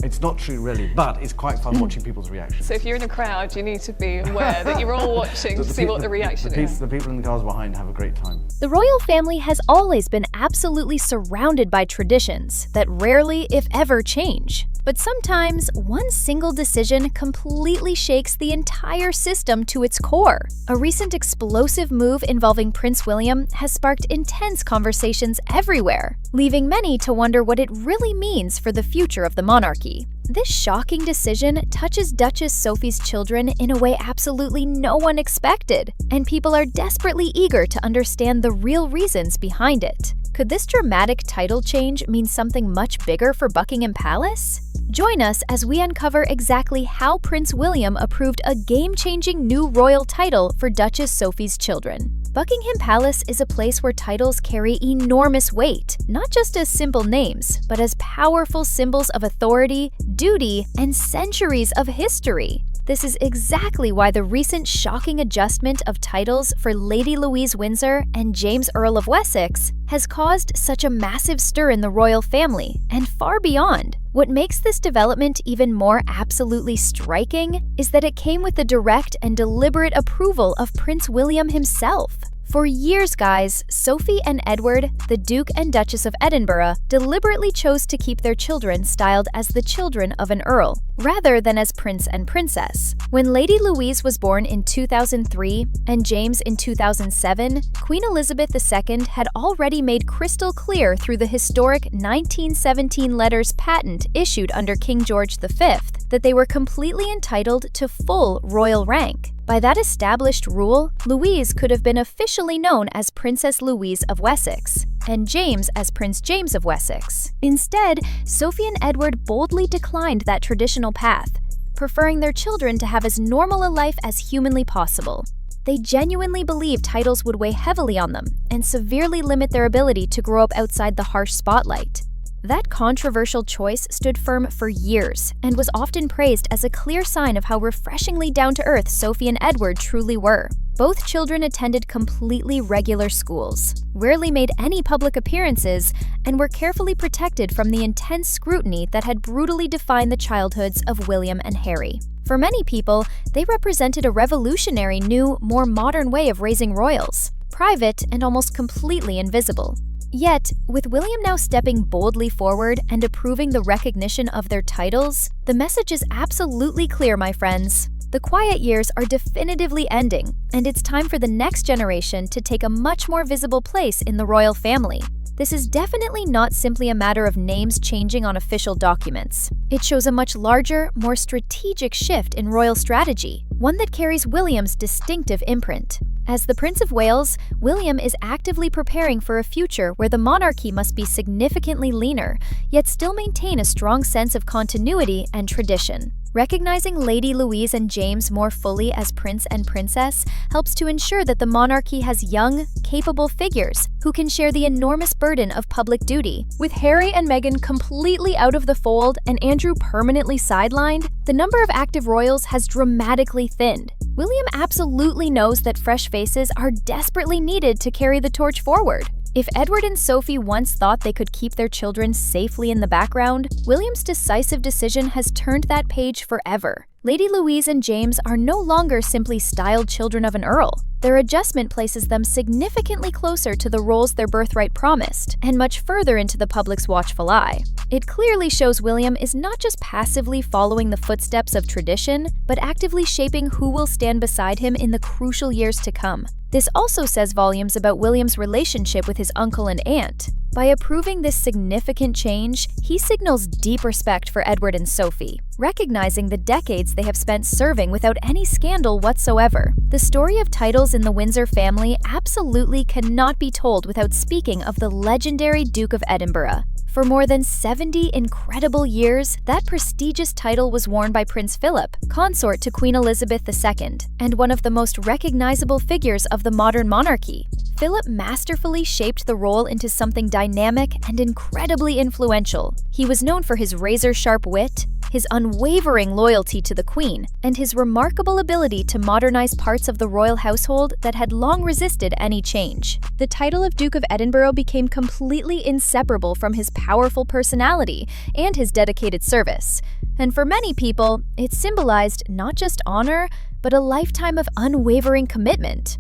It's not true really, but it's quite fun watching people's reactions. So if you're in a crowd, you need to be aware that you're all watching to see what the reaction is. The people in the cars behind have a great time. The royal family has always been absolutely surrounded by traditions that rarely, if ever, change. But sometimes, one single decision completely shakes the entire system to its core. A recent explosive move involving Prince William has sparked intense conversations everywhere, leaving many to wonder what it really means for the future of the monarchy. This shocking decision touches Duchess Sophie's children in a way absolutely no one expected, and people are desperately eager to understand the real reasons behind it. Could this dramatic title change mean something much bigger for Buckingham Palace? Join us as we uncover exactly how Prince William approved a game-changing new royal title for Duchess Sophie's children. Buckingham Palace is a place where titles carry enormous weight, not just as simple names, but as powerful symbols of authority, duty, and centuries of history. This is exactly why the recent shocking adjustment of titles for Lady Louise Windsor and James Earl of Wessex has caused such a massive stir in the royal family and far beyond. What makes this development even more absolutely striking is that it came with the direct and deliberate approval of Prince William himself. For years, guys, Sophie and Edward, the Duke and Duchess of Edinburgh, deliberately chose to keep their children styled as the children of an earl, rather than as prince and princess. When Lady Louise was born in 2003 and James in 2007, Queen Elizabeth II had already made crystal clear through the historic 1917 letters patent issued under King George V that they were completely entitled to full royal rank. By that established rule, Louise could have been officially known as Princess Louise of Wessex, and James as Prince James of Wessex. Instead, Sophie and Edward boldly declined that traditional path, preferring their children to have as normal a life as humanly possible. They genuinely believed titles would weigh heavily on them and severely limit their ability to grow up outside the harsh spotlight. That controversial choice stood firm for years and was often praised as a clear sign of how refreshingly down-to-earth Sophie and Edward truly were. Both children attended completely regular schools, rarely made any public appearances, and were carefully protected from the intense scrutiny that had brutally defined the childhoods of William and Harry. For many people, they represented a revolutionary new, more modern way of raising royals, private and almost completely invisible. Yet, with William now stepping boldly forward and approving the recognition of their titles, the message is absolutely clear, my friends. The quiet years are definitively ending, and it's time for the next generation to take a much more visible place in the royal family. This is definitely not simply a matter of names changing on official documents. It shows a much larger, more strategic shift in royal strategy, one that carries William's distinctive imprint. As the Prince of Wales, William is actively preparing for a future where the monarchy must be significantly leaner, yet still maintain a strong sense of continuity and tradition. Recognizing Lady Louise and James more fully as prince and princess helps to ensure that the monarchy has young, capable figures who can share the enormous burden of public duty. With Harry and Meghan completely out of the fold and Andrew permanently sidelined, the number of active royals has dramatically thinned. William absolutely knows that fresh faces are desperately needed to carry the torch forward. If Edward and Sophie once thought they could keep their children safely in the background, William's decisive decision has turned that page forever. Lady Louise and James are no longer simply styled children of an earl. Their adjustment places them significantly closer to the roles their birthright promised, and much further into the public's watchful eye. It clearly shows William is not just passively following the footsteps of tradition, but actively shaping who will stand beside him in the crucial years to come. This also says volumes about William's relationship with his uncle and aunt. By approving this significant change, he signals deep respect for Edward and Sophie, recognizing the decades they have spent serving without any scandal whatsoever. The story of titles in the Windsor family absolutely cannot be told without speaking of the legendary Duke of Edinburgh. For more than 70 incredible years, that prestigious title was worn by Prince Philip, consort to Queen Elizabeth II, and one of the most recognizable figures of the modern monarchy. Philip masterfully shaped the role into something dynamic and incredibly influential. He was known for his razor-sharp wit, his unwavering loyalty to the Queen, and his remarkable ability to modernize parts of the royal household that had long resisted any change. The title of Duke of Edinburgh became completely inseparable from his powerful personality and his dedicated service. And for many people, it symbolized not just honor, but a lifetime of unwavering commitment.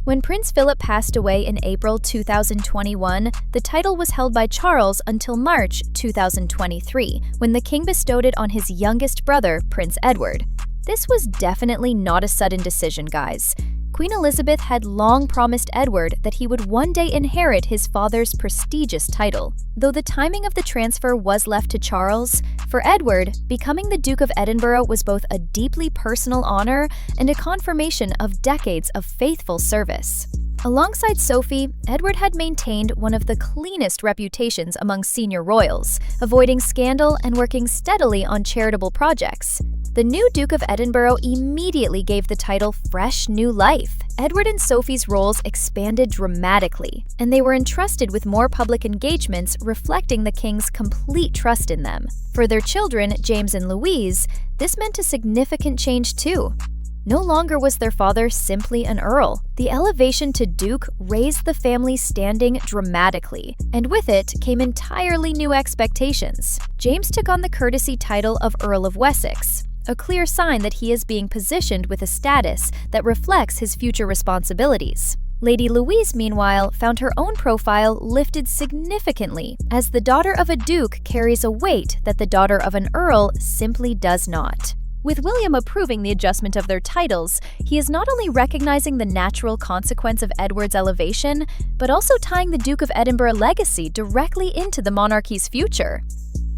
When Prince Philip passed away in April 2021, the title was held by Charles until March 2023, when the king bestowed it on his youngest brother, Prince Edward. This was definitely not a sudden decision, guys. Queen Elizabeth had long promised Edward that he would one day inherit his father's prestigious title. Though the timing of the transfer was left to Charles, for Edward, becoming the Duke of Edinburgh was both a deeply personal honor and a confirmation of decades of faithful service. Alongside Sophie, Edward had maintained one of the cleanest reputations among senior royals, avoiding scandal and working steadily on charitable projects. The new Duke of Edinburgh immediately gave the title fresh new life. Edward and Sophie's roles expanded dramatically, and they were entrusted with more public engagements reflecting the king's complete trust in them. For their children, James and Louise, this meant a significant change too. No longer was their father simply an earl. The elevation to duke raised the family's standing dramatically, and with it came entirely new expectations. James took on the courtesy title of Earl of Wessex, a clear sign that he is being positioned with a status that reflects his future responsibilities. Lady Louise, meanwhile, found her own profile lifted significantly, as the daughter of a duke carries a weight that the daughter of an earl simply does not. With William approving the adjustment of their titles, he is not only recognizing the natural consequence of Edward's elevation, but also tying the Duke of Edinburgh legacy directly into the monarchy's future.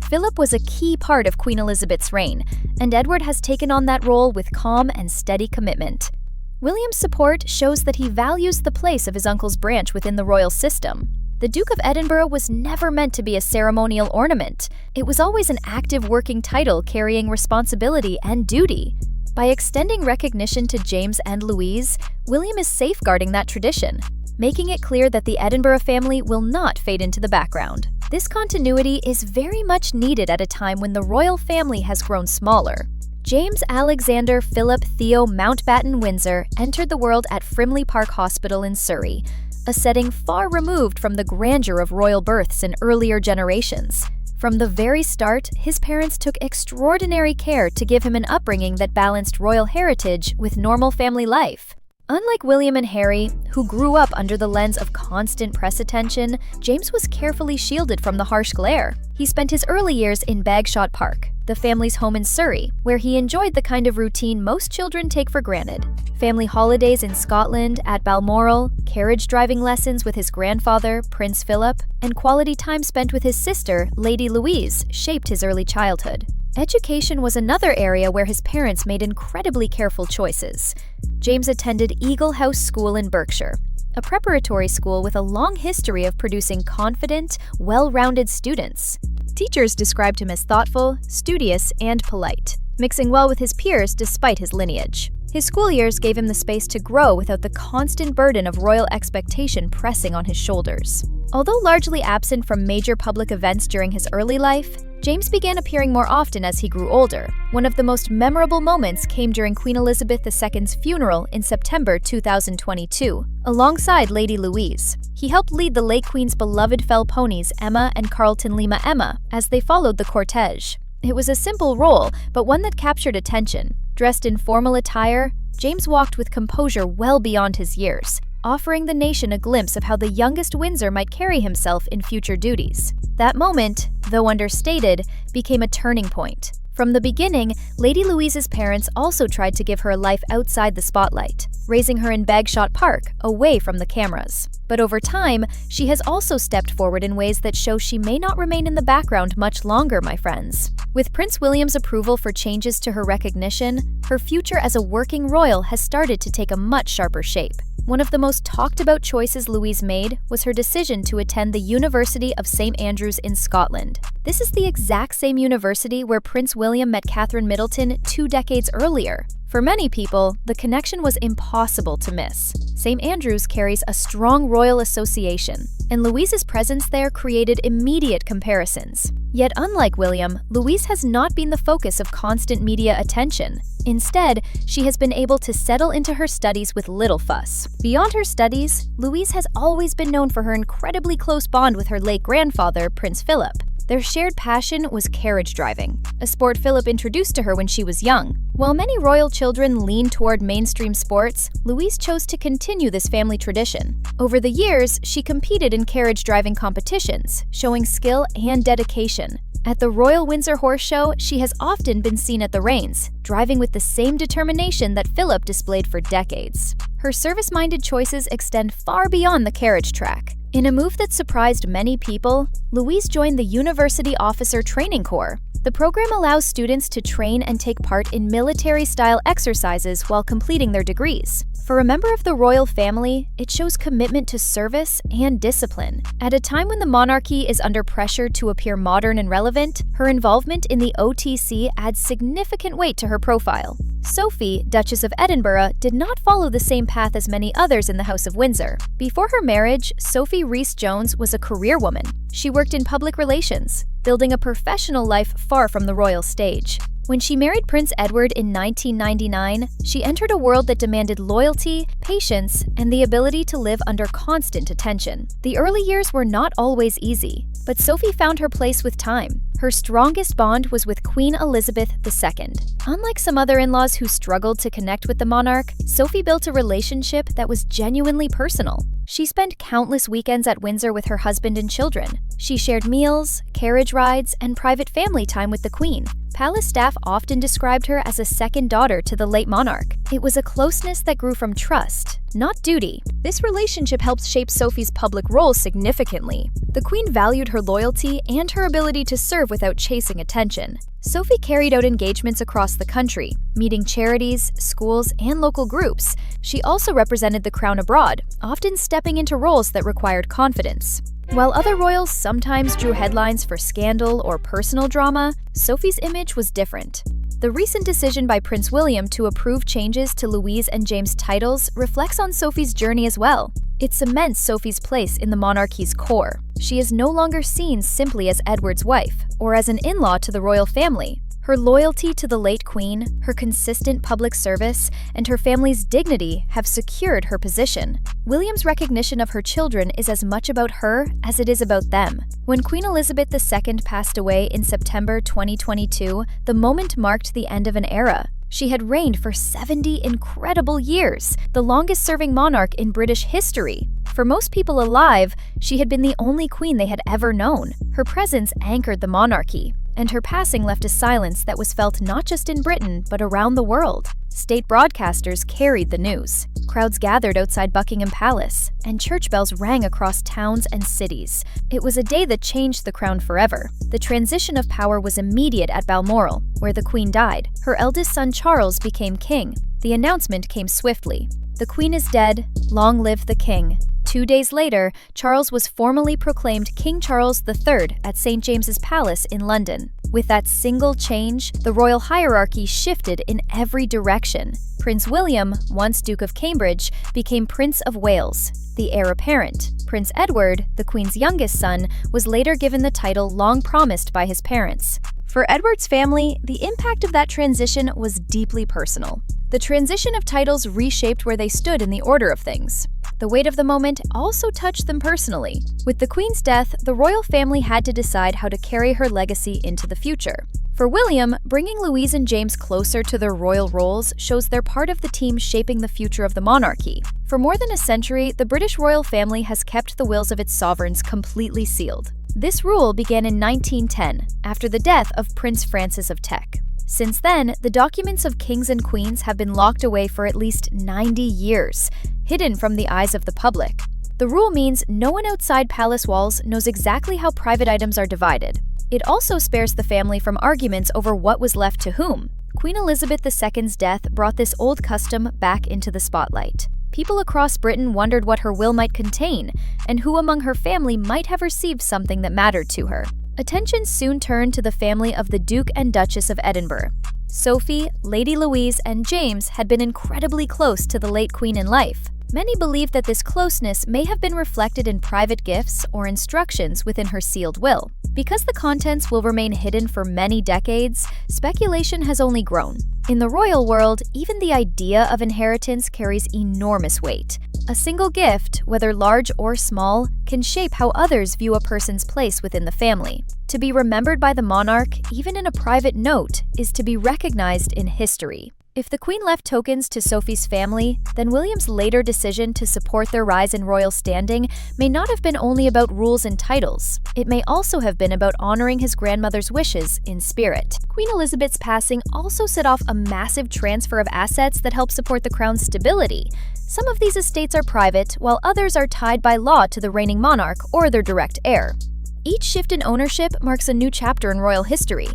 Philip was a key part of Queen Elizabeth's reign, and Edward has taken on that role with calm and steady commitment. William's support shows that he values the place of his uncle's branch within the royal system. The Duke of Edinburgh was never meant to be a ceremonial ornament. It was always an active working title carrying responsibility and duty. By extending recognition to James and Louise, William is safeguarding that tradition, making it clear that the Edinburgh family will not fade into the background. This continuity is very much needed at a time when the royal family has grown smaller. James Alexander Philip Theo Mountbatten Windsor entered the world at Frimley Park Hospital in Surrey, a setting far removed from the grandeur of royal births in earlier generations. From the very start, his parents took extraordinary care to give him an upbringing that balanced royal heritage with normal family life. Unlike William and Harry, who grew up under the lens of constant press attention, James was carefully shielded from the harsh glare. He spent his early years in Bagshot Park, the family's home in Surrey, where he enjoyed the kind of routine most children take for granted. Family holidays in Scotland, at Balmoral, carriage driving lessons with his grandfather, Prince Philip, and quality time spent with his sister, Lady Louise, shaped his early childhood. Education was another area where his parents made incredibly careful choices. James attended Eagle House School in Berkshire, a preparatory school with a long history of producing confident, well-rounded students. Teachers described him as thoughtful, studious, and polite, mixing well with his peers despite his lineage. His school years gave him the space to grow without the constant burden of royal expectation pressing on his shoulders. Although largely absent from major public events during his early life, James began appearing more often as he grew older. One of the most memorable moments came during Queen Elizabeth II's funeral in September 2022, alongside Lady Louise. He helped lead the late Queen's beloved fell ponies Emma and Carlton Lima Emma as they followed the cortege. It was a simple role, but one that captured attention. Dressed in formal attire, James walked with composure well beyond his years, offering the nation a glimpse of how the youngest Windsor might carry himself in future duties. That moment, though understated, became a turning point. From the beginning, Lady Louise's parents also tried to give her a life outside the spotlight, raising her in Bagshot Park, away from the cameras. But over time, she has also stepped forward in ways that show she may not remain in the background much longer, my friends. With Prince William's approval for changes to her recognition, her future as a working royal has started to take a much sharper shape. One of the most talked about choices Louise made was her decision to attend the University of St. Andrews in Scotland. This is the exact same university where Prince William met Catherine Middleton 2 decades earlier. For many people, the connection was impossible to miss. St. Andrews carries a strong royal association, and Louise's presence there created immediate comparisons. Yet unlike William, Louise has not been the focus of constant media attention. Instead, she has been able to settle into her studies with little fuss. Beyond her studies, Louise has always been known for her incredibly close bond with her late grandfather, Prince Philip. Their shared passion was carriage driving, a sport Philip introduced to her when she was young. While many royal children lean toward mainstream sports, Louise chose to continue this family tradition. Over the years, she competed in carriage driving competitions, showing skill and dedication. At the Royal Windsor Horse Show, she has often been seen at the reins, driving with the same determination that Philip displayed for decades. Her service-minded choices extend far beyond the carriage track. In a move that surprised many people, Louise joined the University Officer Training Corps. The program allows students to train and take part in military-style exercises while completing their degrees. For a member of the royal family, it shows commitment to service and discipline. At a time when the monarchy is under pressure to appear modern and relevant, her involvement in the OTC adds significant weight to her profile. Sophie, Duchess of Edinburgh, did not follow the same path as many others in the House of Windsor. Before her marriage, Sophie Rhys-Jones was a career woman. She worked in public relations, building a professional life far from the royal stage. When she married Prince Edward in 1999, she entered a world that demanded loyalty, patience, and the ability to live under constant attention. The early years were not always easy, but Sophie found her place with time. Her strongest bond was with Queen Elizabeth II. Unlike some other in-laws who struggled to connect with the monarch, Sophie built a relationship that was genuinely personal. She spent countless weekends at Windsor with her husband and children. She shared meals, carriage rides, and private family time with the Queen. Palace staff often described her as a second daughter to the late monarch. It was a closeness that grew from trust, not duty. This relationship helped shape Sophie's public role significantly. The Queen valued her loyalty and her ability to serve without chasing attention. Sophie carried out engagements across the country, meeting charities, schools, and local groups. She also represented the crown abroad, often stepping into roles that required confidence. While other royals sometimes drew headlines for scandal or personal drama, Sophie's image was different. The recent decision by Prince William to approve changes to Louise and James' titles reflects on Sophie's journey as well. It cements Sophie's place in the monarchy's core. She is no longer seen simply as Edward's wife or as an in-law to the royal family. Her loyalty to the late Queen, her consistent public service, and her family's dignity have secured her position. William's recognition of her children is as much about her as it is about them. When Queen Elizabeth II passed away in September 2022, the moment marked the end of an era. She had reigned for 70 incredible years, the longest-serving monarch in British history. For most people alive, she had been the only queen they had ever known. Her presence anchored the monarchy, and her passing left a silence that was felt not just in Britain, but around the world. State broadcasters carried the news. Crowds gathered outside Buckingham Palace, and church bells rang across towns and cities. It was a day that changed the crown forever. The transition of power was immediate at Balmoral, where the Queen died. Her eldest son Charles became king. The announcement came swiftly. The Queen is dead, long live the King. 2 days later, Charles was formally proclaimed King Charles III at St. James's Palace in London. With that single change, the royal hierarchy shifted in every direction. Prince William, once Duke of Cambridge, became Prince of Wales, the heir apparent. Prince Edward, the Queen's youngest son, was later given the title long promised by his parents. For Edward's family, the impact of that transition was deeply personal. The transition of titles reshaped where they stood in the order of things. The weight of the moment also touched them personally. With the Queen's death, the royal family had to decide how to carry her legacy into the future. For William, bringing Louise and James closer to their royal roles shows they're part of the team shaping the future of the monarchy. For more than a century, the British royal family has kept the wills of its sovereigns completely sealed. This rule began in 1910, after the death of Prince Francis of Teck. Since then, the documents of kings and queens have been locked away for at least 90 years, hidden from the eyes of the public. The rule means no one outside palace walls knows exactly how private items are divided. It also spares the family from arguments over what was left to whom. Queen Elizabeth II's death brought this old custom back into the spotlight. People across Britain wondered what her will might contain, and who among her family might have received something that mattered to her. Attention soon turned to the family of the Duke and Duchess of Edinburgh. Sophie, Lady Louise, and James had been incredibly close to the late Queen in life. Many believe that this closeness may have been reflected in private gifts or instructions within her sealed will. Because the contents will remain hidden for many decades, speculation has only grown. In the royal world, even the idea of inheritance carries enormous weight. A single gift, whether large or small, can shape how others view a person's place within the family. To be remembered by the monarch, even in a private note, is to be recognized in history. If the Queen left tokens to Sophie's family, then William's later decision to support their rise in royal standing may not have been only about rules and titles. It may also have been about honoring his grandmother's wishes in spirit. Queen Elizabeth's passing also set off a massive transfer of assets that help support the crown's stability. Some of these estates are private, while others are tied by law to the reigning monarch or their direct heir. Each shift in ownership marks a new chapter in royal history.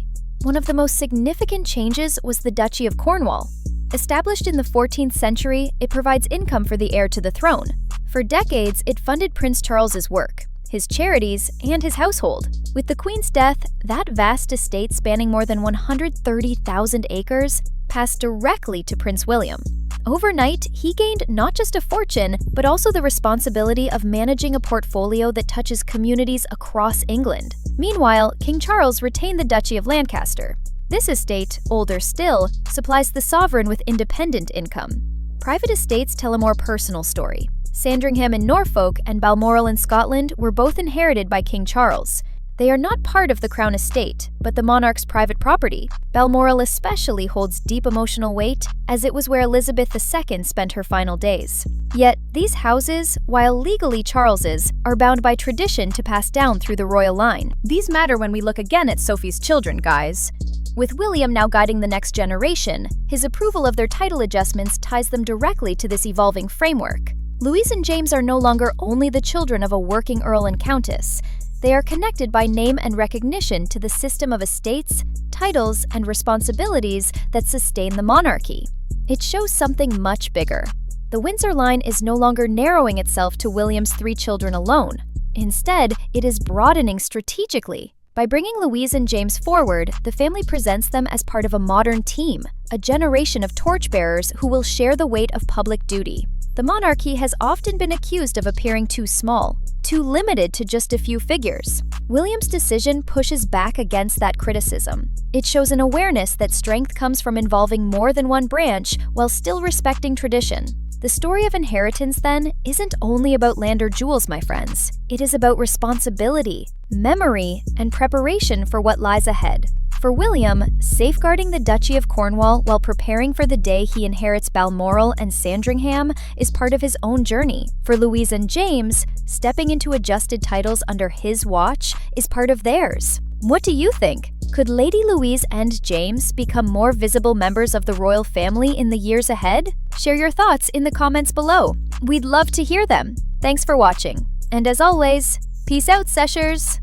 One of the most significant changes was the Duchy of Cornwall. Established in the 14th century, it provides income for the heir to the throne. For decades, it funded Prince Charles's work, his charities, and his household. With the Queen's death, that vast estate spanning more than 130,000 acres passed directly to Prince William. Overnight, he gained not just a fortune, but also the responsibility of managing a portfolio that touches communities across England. Meanwhile, King Charles retained the Duchy of Lancaster. This estate, older still, supplies the sovereign with independent income. Private estates tell a more personal story. Sandringham in Norfolk and Balmoral in Scotland were both inherited by King Charles. They are not part of the Crown estate, but the monarch's private property. Balmoral especially holds deep emotional weight, as it was where Elizabeth II spent her final days. Yet, these houses, while legally Charles's, are bound by tradition to pass down through the royal line. These matter when we look again at Sophie's children, guys. With William now guiding the next generation, his approval of their title adjustments ties them directly to this evolving framework. Louise and James are no longer only the children of a working earl and countess. They are connected by name and recognition to the system of estates, titles, and responsibilities that sustain the monarchy. It shows something much bigger. The Windsor line is no longer narrowing itself to William's 3 children alone. Instead, it is broadening strategically. By bringing Louise and James forward, the family presents them as part of a modern team, a generation of torchbearers who will share the weight of public duty. The monarchy has often been accused of appearing too small, too limited to just a few figures. William's decision pushes back against that criticism. It shows an awareness that strength comes from involving more than one branch while still respecting tradition. The story of inheritance, then, isn't only about land or jewels, my friends. It is about responsibility, memory, and preparation for what lies ahead. For William, safeguarding the Duchy of Cornwall while preparing for the day he inherits Balmoral and Sandringham is part of his own journey. For Louise and James, stepping into adjusted titles under his watch is part of theirs. What do you think? Could Lady Louise and James become more visible members of the royal family in the years ahead? Share your thoughts in the comments below. We'd love to hear them. Thanks for watching. And as always, peace out, Seshers!